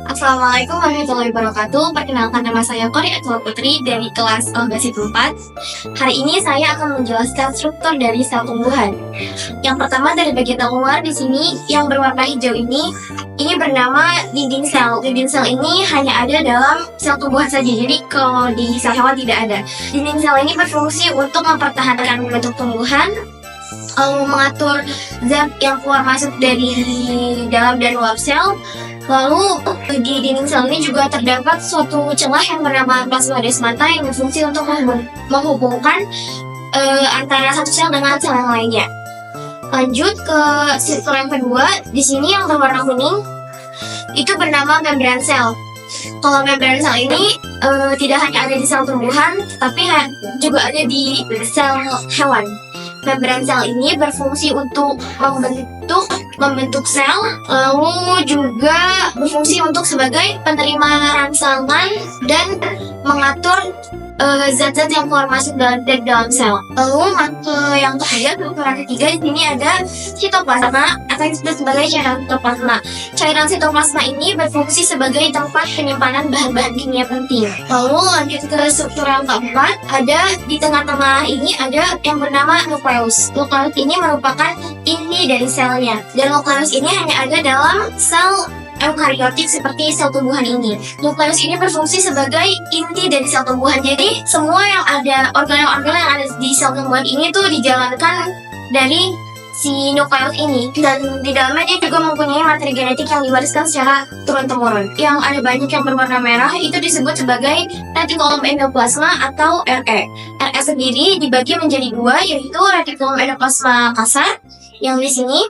Assalamualaikum warahmatullahi wabarakatuh. Perkenalkan, nama saya Kori Atul Putri dari kelas Algasi 4. Hari ini saya akan menjelaskan struktur dari sel tumbuhan. Yang pertama dari bagian luar di sini yang berwarna hijau ini bernama dinding sel. Dinding sel ini hanya ada dalam sel tumbuhan saja. Jadi kalau di sel hewan tidak ada. Dinding sel ini berfungsi untuk mempertahankan bentuk tumbuhan, mengatur zat yang keluar masuk dari dalam dan luar sel. Lalu di dinding sel ini juga terdapat suatu celah yang bernama plasmadesmata yang berfungsi untuk menghubungkan antara satu sel dengan sel yang lainnya. Lanjut ke struktur yang kedua, di sini yang berwarna kuning itu bernama membran sel. Kalau membran sel ini tidak hanya ada di sel tumbuhan, tapi juga ada di sel hewan. Membran sel ini berfungsi untuk membentuk sel, lalu juga berfungsi untuk sebagai penerima rangsangan dan mengatur zat-zat yang keluar masuk dari dalam sel. Lalu yang ketiga di sini ada sitoplasma atau yang disebut sebagai cairan sitoplasma. Cairan sitoplasma ini berfungsi sebagai tempat penyimpanan bahan-bahan kimia penting. Lalu lanjut ke struktur yang keempat, ada di tengah-tengah ini ada yang bernama nukleus. Nukleus ini merupakan inti dari selnya. Dan nukleus ini hanya ada dalam sel eukariotik seperti sel tumbuhan ini. Nukleus ini berfungsi sebagai inti dari sel tumbuhan. Jadi semua yang ada, organel-organel yang ada di sel tumbuhan ini tuh dijalankan dari si nukleus ini. Dan di dalamnya dia juga mempunyai materi genetik yang diwariskan secara turun-temurun. Yang ada banyak yang berwarna merah itu disebut sebagai retikulum endoplasma atau RE. RE sendiri dibagi menjadi dua, yaitu retikulum endoplasma kasar yang di sini,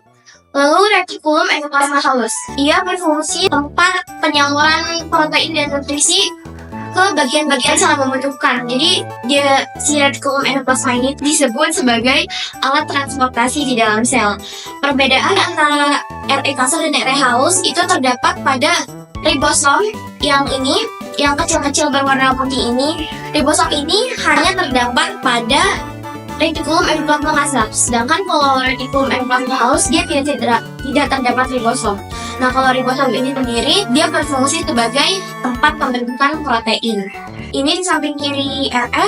lalu retikulum endoplasma halus. Ia berfungsi tempat penyaluran protein dan nutrisi ke bagian-bagian sel yang membutuhkan. Jadi si retikulum endoplasma ini disebut sebagai alat transportasi di dalam sel. Perbedaan antara RE kasar dan RE halus itu terdapat pada ribosom yang ini, yang kecil-kecil berwarna putih ini. Ribosom ini hanya terdapat pada retikulum endoplasma kasar, sedangkan kalau retikulum endoplasma halus dia tidak terdapat ribosom. Nah, kalau ribosom ini sendiri dia berfungsi sebagai tempat pembentukan protein. Ini di samping kiri RE,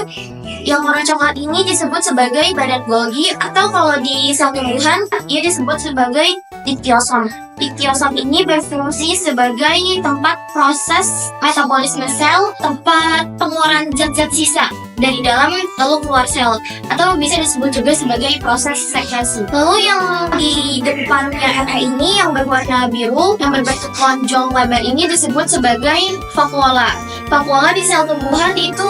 yang warna coklat ini disebut sebagai badan Golgi, atau kalau di sel tumbuhan ia disebut sebagai diktiosom. Diktiosom ini berfungsi sebagai tempat proses metabolisme sel, tempat pengeluaran zat-zat sisa dari dalam lalu keluar sel, atau bisa disebut juga sebagai proses sekresi. Lalu yang di depannya RE ini yang berwarna biru yang berbentuk lonjong lebar ini disebut sebagai vakuola. Vakuola di sel tumbuhan itu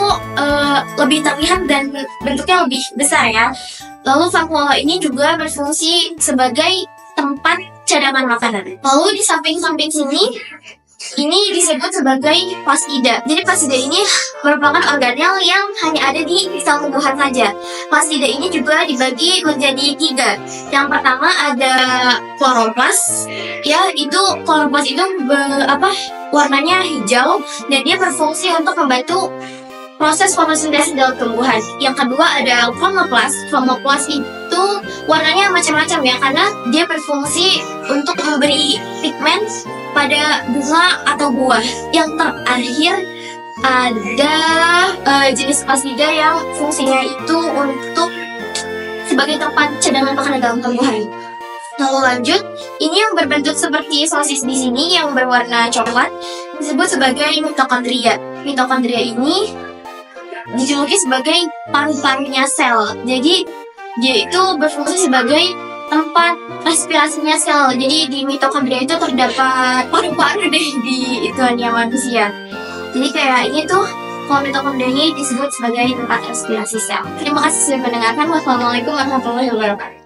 lebih terlihat dan bentuknya lebih besar ya. Lalu vakuola ini juga berfungsi sebagai tempat cadangan makanan. Lalu di samping-samping sini ini disebut sebagai plastida. Jadi plastida ini merupakan organel yang hanya ada di sel tumbuhan saja. Plastida ini juga dibagi menjadi 3. Yang pertama ada kloroplas. Ya, itu kloroplas itu warnanya hijau dan dia berfungsi untuk membantu proses fotosintesa dalam tumbuhan. Yang kedua ada chromoplas. Chromoplas itu warnanya macam-macam ya, karena dia berfungsi untuk memberi pigmen pada bunga atau buah. Yang terakhir ada jenis plastida yang fungsinya itu untuk sebagai tempat cadangan makanan dalam tumbuhan. Lalu lanjut, ini yang berbentuk seperti sosis di sini yang berwarna coklat disebut sebagai mitokondria. Mitokondria ini dijuluki sebagai paru-parunya sel. Jadi dia itu berfungsi sebagai tempat respirasinya sel. Jadi di mitokondria itu terdapat paru-paru deh di ituannya manusia. Jadi kayak ini tuh, kalau mitokondria ini disebut sebagai tempat respirasi sel. Terima kasih sudah mendengarkan. Wassalamualaikum warahmatullahi wabarakatuh.